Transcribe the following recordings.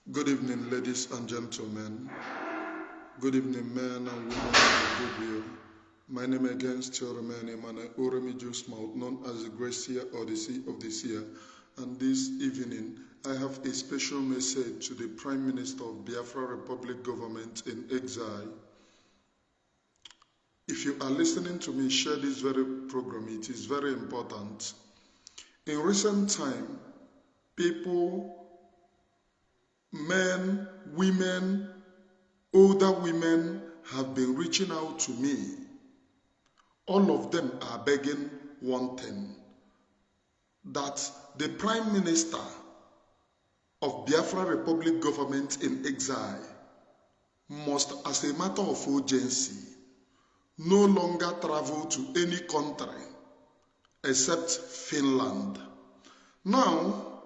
Good evening, ladies and gentlemen. Good evening, men and women of goodwill. My name again still remains Emmanuel Oremi Jusmouth, known as the Gracia or the Sea of the Seer. And this evening, I have a special message to the Prime Minister of Biafra Republic Government in Exile. If you are listening to me, share this very program. It is very important. In recent time, people, men, women, older women have been reaching out to me. All of them are begging one thing, that the Prime Minister of Biafra Republic Government in Exile must, as a matter of urgency, no longer travel to any country except Finland. Now,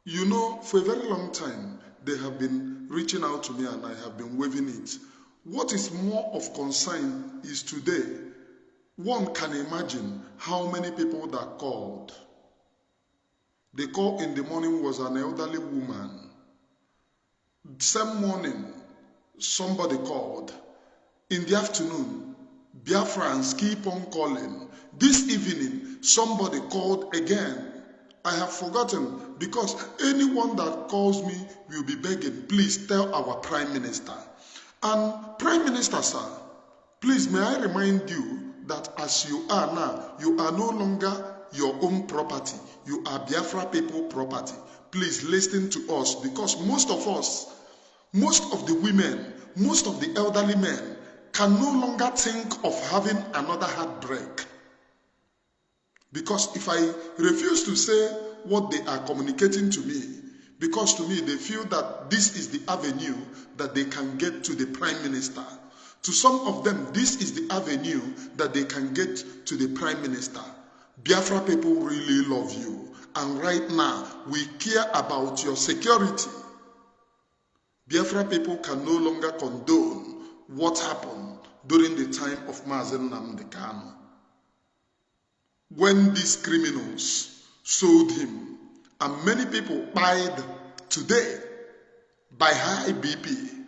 you know, for a very long time, they have been reaching out to me and I have been waiving it. What is more of concern is today, one can imagine how many people that called. The call in the morning was an elderly woman. Same morning, somebody called. In the afternoon, Biafrans keep on calling. This evening, somebody called again. I have forgotten, because anyone that calls me will be begging, please tell our Prime Minister. And Prime Minister, sir, please may I remind you that as you are now, you are no longer your own property. You are Biafra people property. Please listen to us, because most of us, most of the women, most of the elderly men can no longer think of having another heartbreak. Because if I refuse to say what they are communicating to me, because to me they feel that this is the avenue that they can get to the Prime Minister. To some of them, this is the avenue that they can get to the Prime Minister. Biafra people really love you. And right now, we care about your security. Biafra people can no longer condone what happened during the time of Mazi when these criminals sold him, and many people died today by high BP.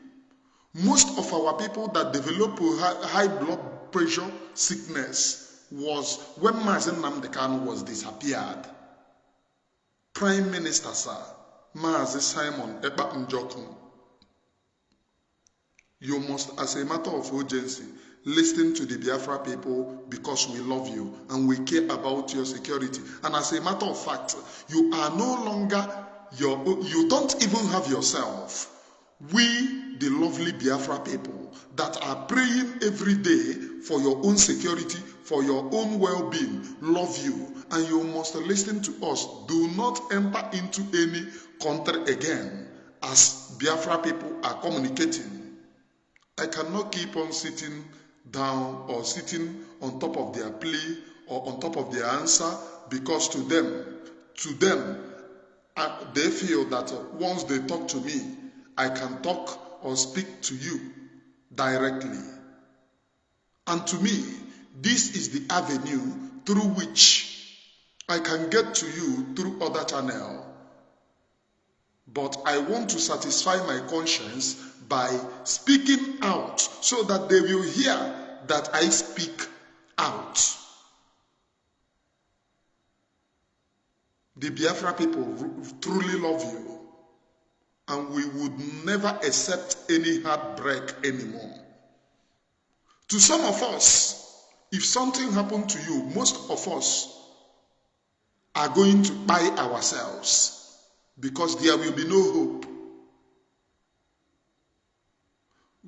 Most of our people that develop high blood pressure sickness was when Mazi was disappeared. Prime Minister, sir, Mazi Simon Ekpa Njokun, you must, as a matter of urgency, listen to the Biafra people, because we love you and we care about your security. And as a matter of fact, you are no longer you don't even have yourself. We, the lovely Biafra people that are praying every day for your own security, for your own well-being, love you, and you must listen to us. Do not enter into any country again, as Biafra people are communicating. I cannot keep on sitting down or sitting on top of their plea or on top of their answer, because to them, they feel that once they talk to me, I can talk or speak to you directly. And to me, this is the avenue through which I can get to you through other channel. But I want to satisfy my conscience by speaking out, so that they will hear that I speak out. The Biafra people truly love you, and we would never accept any heartbreak anymore. To some of us, if something happened to you, most of us are going to buy ourselves, because there will be no hope.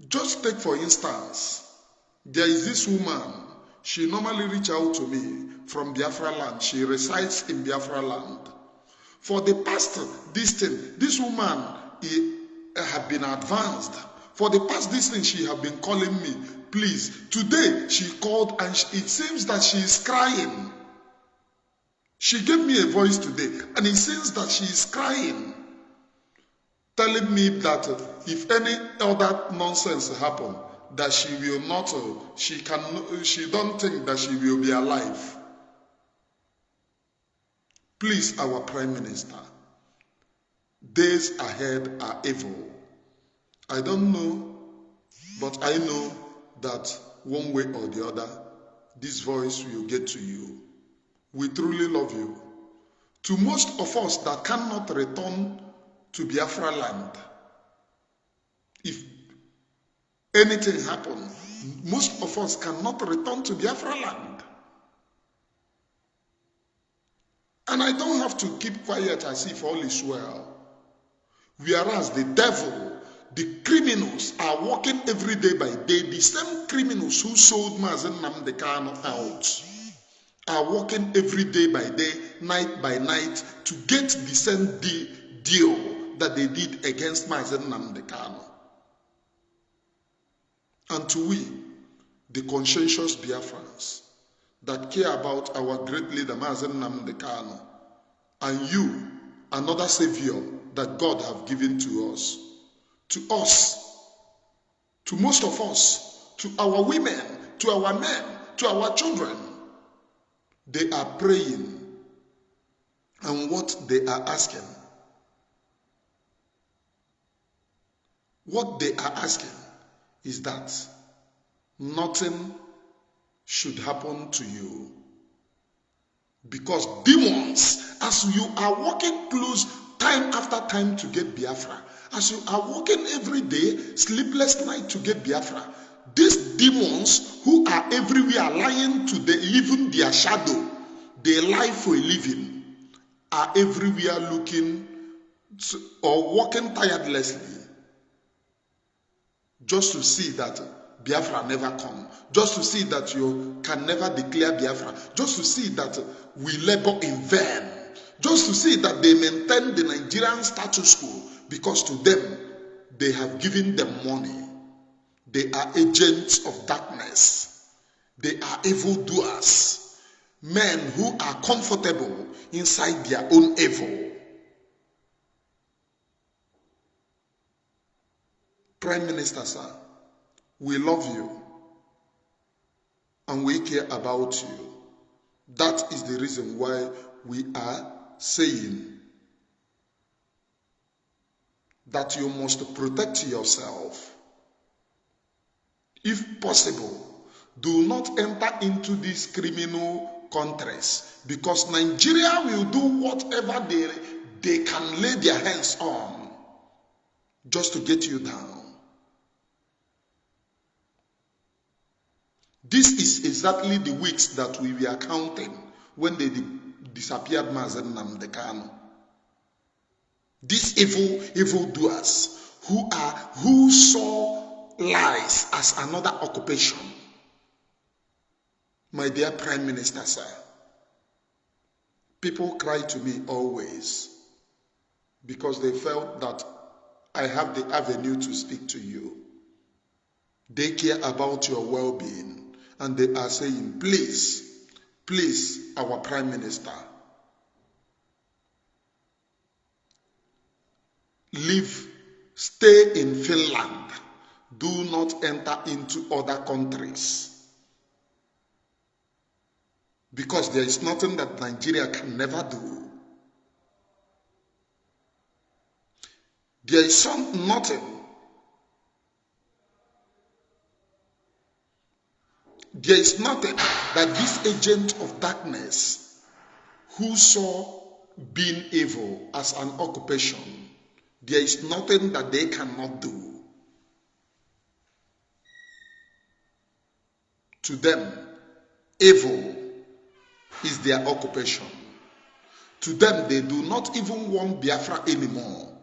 Just take for instance, there is this woman, she normally reach out to me from Biafra land. She resides in Biafra land. For the past this woman have been advanced. For the past she have been calling me, please. Today she called and it seems that she is crying. She gave me a voice today and it seems that she is crying, telling me that if any other nonsense happen, that she will not, she don't think that she will be alive. Please, our Prime Minister, Days ahead are evil. I don't know, but I know that one way or the other, this voice will get to you. We truly love you. To most of us that cannot return to Biafra land, if anything happens, most of us cannot return to Biafra land. And I don't have to keep quiet as if all is well. Whereas the devil, the criminals are working every day by day. The same criminals who sold Mazi Nnamdi Kanu out are working every day by day, night by night, to get the same deal that they did against Mazi Nnamdi Kanu. And to we, the conscientious Biafrans that care about our great leader Mazi Nnamdi Kanu, and you, another savior that God have given to us, to most of us, to our women, to our men, to our children, they are praying, and what they are asking, is that nothing should happen to you. Because demons, as you are walking close time after time to get Biafra, as you are walking every day, sleepless night to get Biafra, these demons who are everywhere lying to even their shadow, they lie for a living, are everywhere looking or walking tirelessly just to see that Biafra never come, just to see that you can never declare Biafra, just to see that we labor in vain, just to see that they maintain the Nigerian status quo, because to them, they have given them money. They are agents of darkness. They are evildoers, men who are comfortable inside their own evil. Prime Minister, sir, we love you and we care about you. That is the reason why we are saying that you must protect yourself. If possible, do not enter into these criminal countries, because Nigeria will do whatever they can lay their hands on just to get you down. This is exactly the weeks that we were counting when they disappeared Mazi Nnamdi Kanu. These evildoers who saw lies as another occupation. My dear Prime Minister, sir, people cry to me always because they felt that I have the avenue to speak to you. They care about your well-being. And they are saying, please, please, our Prime Minister, stay in Finland. Do not enter into other countries. Because there is nothing that Nigeria can never do. There is nothing. There is nothing that this agent of darkness who saw being evil as an occupation, there is nothing that they cannot do. To them, evil is their occupation. To them, they do not even want Biafra anymore.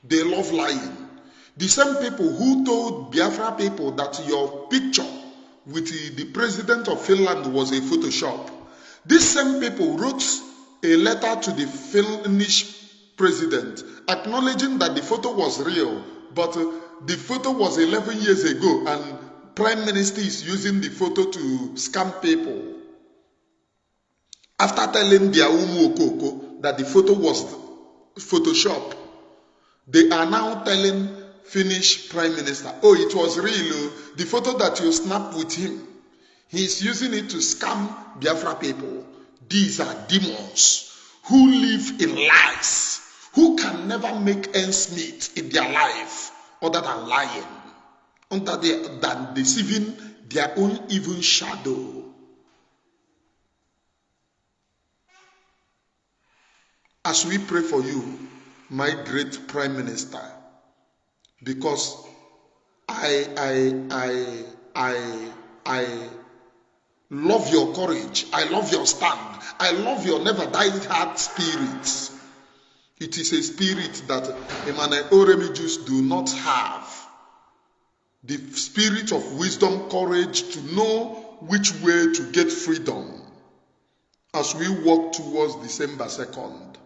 They love lying. The same people who told Biafra people that your picture with the president of Finland was a Photoshop. These same people wrote a letter to the Finnish president acknowledging that the photo was real, but the photo was 11 years ago and Prime Minister is using the photo to scam people. After telling their Okoko that the photo was Photoshop, they are now telling Finnish Prime Minister, oh, it was real. The photo that you snapped with him, he is using it to scam Biafra people. These are demons who live in lies, who can never make ends meet in their life other than lying, than deceiving their own evil shadow. As we pray for you, my great Prime Minister, because I love your courage, I love your stand, I love your never die hard spirit. It is a spirit that Emmanuel Oremijus do not have. The spirit of wisdom, courage to know which way to get freedom as we walk towards December 2nd.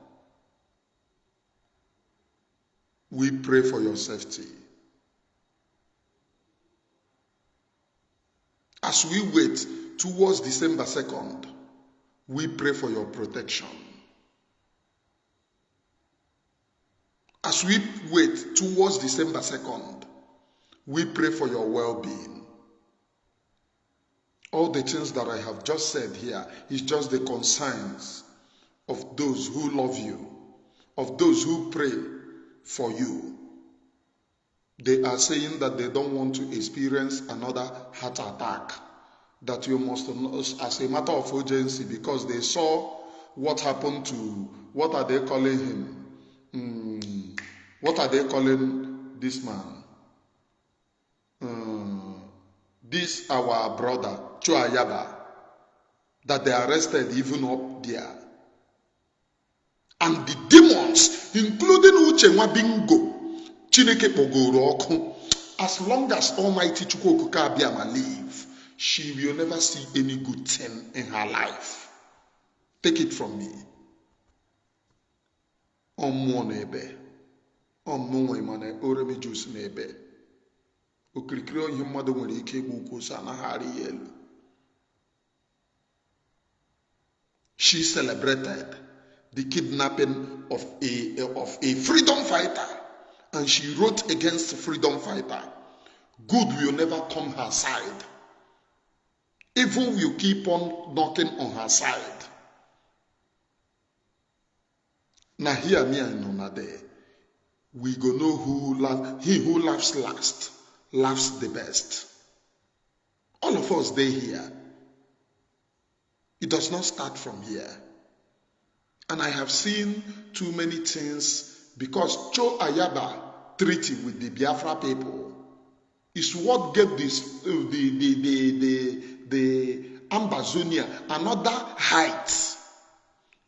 We pray for your safety. As we wait towards December 2nd, we pray for your protection. As we wait towards December 2nd, we pray for your well-being. All the things that I have just said here is just the concerns of those who love you, of those who pray for you. They are saying that they don't want to experience another heart attack, that you must know as a matter of urgency, because they saw what happened to, what are they calling him? What are they calling this man? This our brother, Chuayaba, that they arrested even up there. And the demons, including Uchenwa Bingo, Chineke Pogoro Oku, as long as Almighty Chukwuka Abiyama live, she will never see any good thing in her life. Take it from me. Ọmụọ n'ebe, ọmụọ Emmanuel Oremijus n'ebe. Okirikiri onye mmadụ nwere ike igbu ukwu so anaghị arị ya elu. She celebrated the kidnapping of a freedom fighter, and she wrote against the freedom fighter. Good will never come her side. Evil will keep on knocking on her side. Now here me and Nona there, we go know who laughs. He who laughs last laughs the best. All of us they here. It does not start from here. And I have seen too many things, because Cho Ayaba treaty with the Biafra people is what gave this the Ambazonia another height,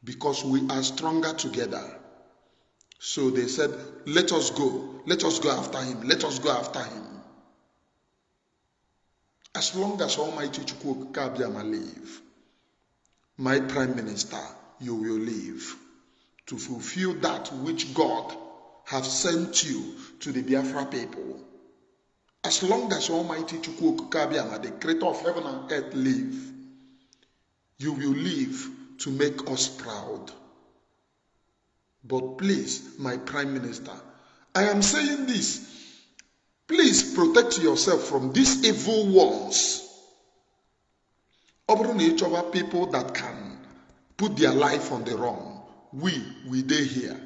because we are stronger together. So they said, let us go after him, let us go after him. As long as Almighty Chukwuka Abiyama live, my Prime Minister, you will live to fulfill that which God has sent you to the Biafra people. As long as Almighty Chukwuka Abiyama, the creator of heaven and earth, live, you will live to make us proud. But please, my Prime Minister, I am saying this, please protect yourself from these evil ones. Over each other people that can put their life on the run. We dey here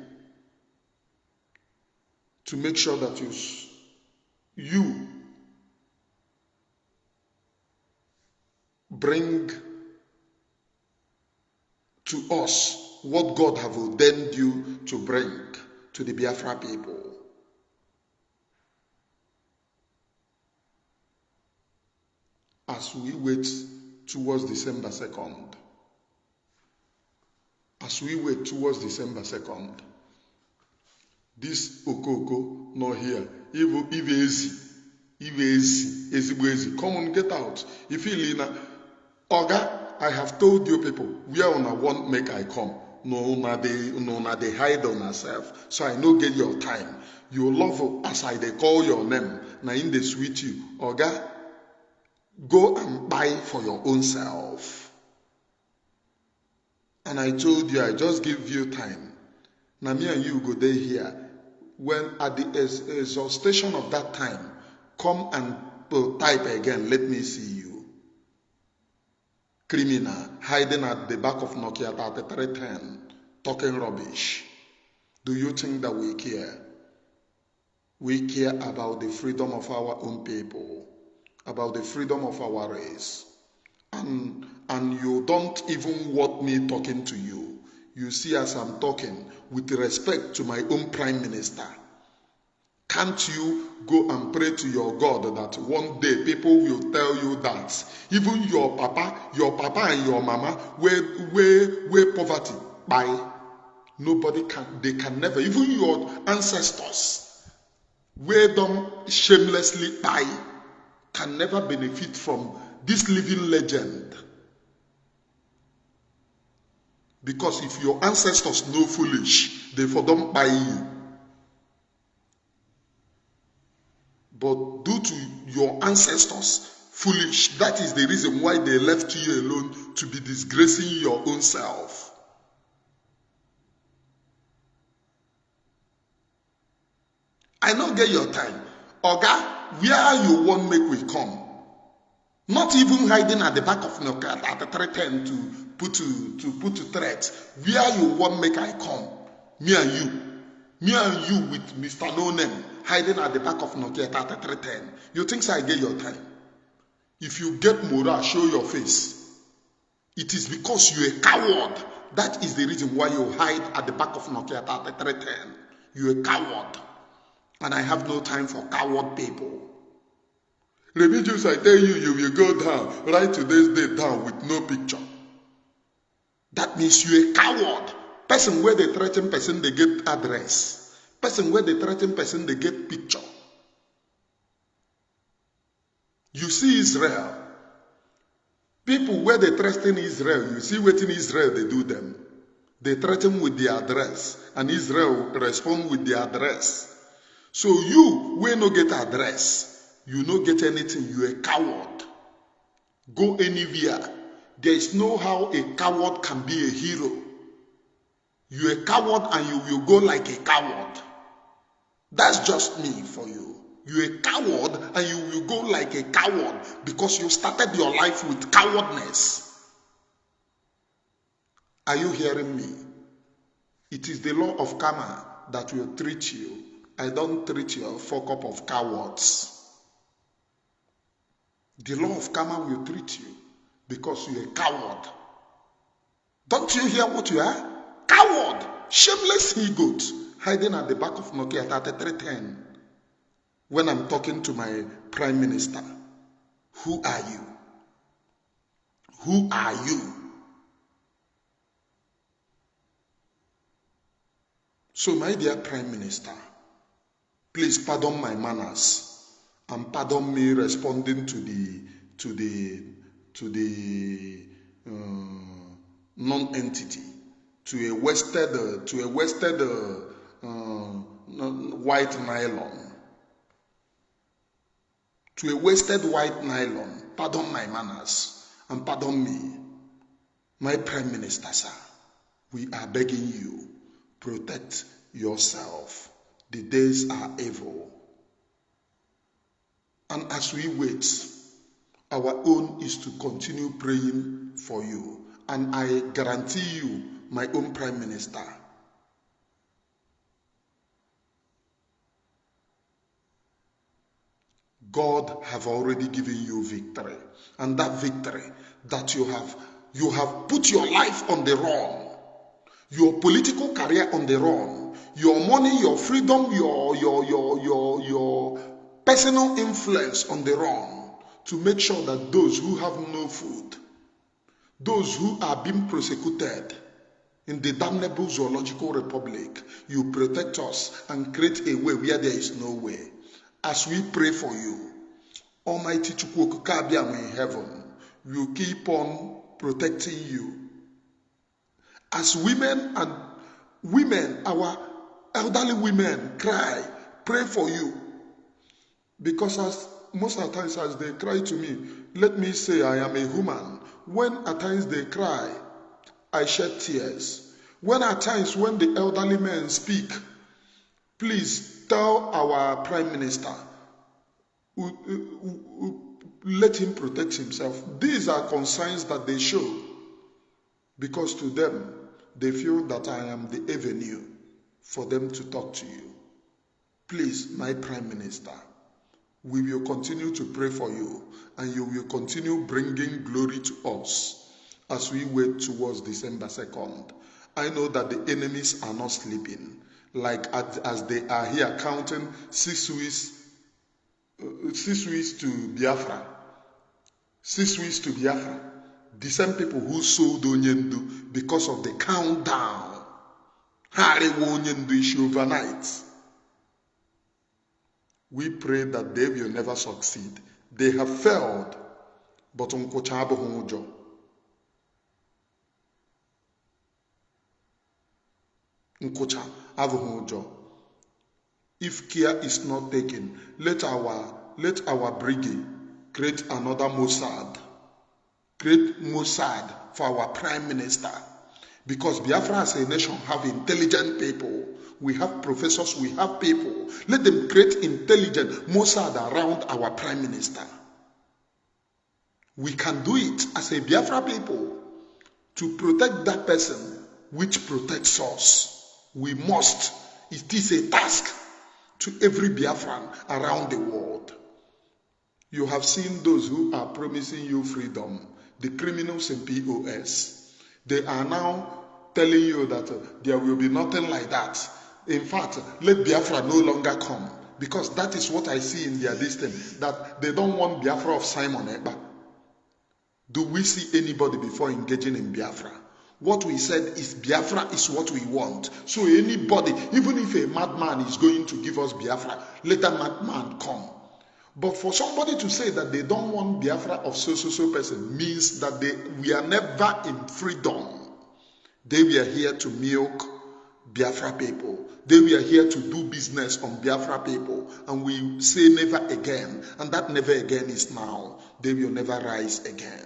to make sure that you bring to us what God have ordained you to bring to the Biafra people. As we wait towards December 2nd, this Okoko not here, Ezi, come on, get out. If you Lina, Oga, I have told you people, where on I want make I come. No, they hide on herself. So I know get your time. You love as I they call your name. Now in the sweet you, Oga, go and buy for your own self. And I told you, I just give you time. Now me and you go there here. When at the exhaustion of that time, come and type again. Let me see you. Criminal hiding at the back of Nokia 3310, talking rubbish. Do you think that we care? We care about the freedom of our own people, about the freedom of our race. And you don't even want me talking to you. You see, as I'm talking with respect to my own prime minister, can't you go and pray to your God that one day people will tell you that even your papa and your mama where poverty by nobody can, they can never, even your ancestors where them shamelessly buy can never benefit from this living legend. Because if your ancestors know foolish, they for don't buy you. But due to your ancestors foolish, that is the reason why they left you alone to be disgracing your own self. I don't get your time. Oga, where you want make we come? Not even hiding at the back of Nokia at the 310 to put to threat. Where you want make I come? Me and you with Mr. No Name hiding at the back of Nokia at the 310. You think so I get your time? If you get morale, show your face. It is because you're a coward. That is the reason why you hide at the back of Nokia at the 310. You're a coward. And I have no time for coward people. Religious, I tell you, you will go down, write today's date down with no picture. That means you're a coward. Person where they threaten person, they get address. Person where they threaten person, they get picture. You see Israel. People where they threaten Israel, you see what in Israel they do them. They threaten with the address, and Israel respond with the address. So you, when no get address, you no get anything, you a coward. Go anywhere. There is no how a coward can be a hero. You a coward and you will go like a coward. That's just me for you. You a coward and you will go like a coward because you started your life with cowardness. Are you hearing me? It is the law of karma that will treat you. I don't treat you a fuck up of cowards. The law of karma will treat you because you're a coward. Don't you hear what you are? Coward, shameless he-goat, hiding at the back of Nokia 3310. When I'm talking to my prime minister, who are you? Who are you? So my dear prime minister, please pardon my manners and pardon me responding to the non-entity, to a wasted white nylon, to a wasted white nylon. Pardon my manners and pardon me, my prime minister, sir. We are begging you, protect yourself. The days are evil. And as we wait, our own is to continue praying for you. And I guarantee you, my own prime minister, God have already given you victory. And that victory that you have put your life on the run, your political career on the run, your money, your freedom, your personal influence on the run, to make sure that those who have no food, those who are being persecuted in the damnable zoological republic, you protect us and create a way where there is no way. As we pray for you, Almighty Chukwukabiam in heaven will keep on protecting you. As women, our elderly women cry, pray for you. Because as most of the times as they cry to me, let me say I am a human. When at times they cry, I shed tears. When at times when the elderly men speak, please tell our prime minister, let him protect himself. These are concerns that they show, because to them, they feel that I am the avenue for them to talk to you. Please, my Prime Minister, we will continue to pray for you, and you will continue bringing glory to us as we wait towards December 2nd. I know that the enemies are not sleeping, like as they are here counting 6 weeks to Biafra. 6 weeks to Biafra. The same people who sold Onyendu because of the countdown. Harewo Onyendu issue overnight. We pray that they will never succeed. They have failed, but Nkocha abụghị ụjọ. Nkocha abụghị ụjọ. If care is not taken, let our brigade create another Mossad. Create Mossad for our Prime Minister. Because Biafra as a nation have intelligent people. We have professors, we have people. Let them create intelligent Mossad around our Prime Minister. We can do it as a Biafra people to protect that person which protects us. We must. It is a task to every Biafran around the world. You have seen those who are promising you freedom, the criminals in POS. They are now telling you that there will be nothing like that. In fact, let Biafra no longer come, because that is what I see in their listing, that they don't want Biafra of Simon Ekpa. Do we see anybody before engaging in Biafra? What we said is Biafra is what we want. So anybody, even if a madman is going to give us Biafra, let that madman come. But for somebody to say that they don't want Biafra of so person means that we are never in freedom. They were here to milk Biafra people. They were here to do business on Biafra people. And we say never again. And that never again is now. They will never rise again.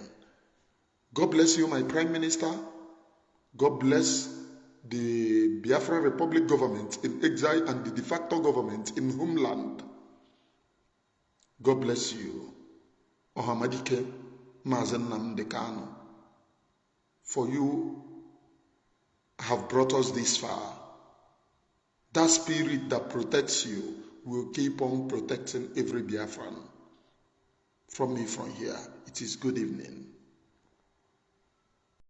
God bless you, my Prime Minister. God bless the Biafra Republic government in exile and the de facto government in homeland. God bless you. Ohamadike Mazi Nnamdi Kanu. For you have brought us this far. That spirit that protects you will keep on protecting every Biafran. From me from here, it is good evening.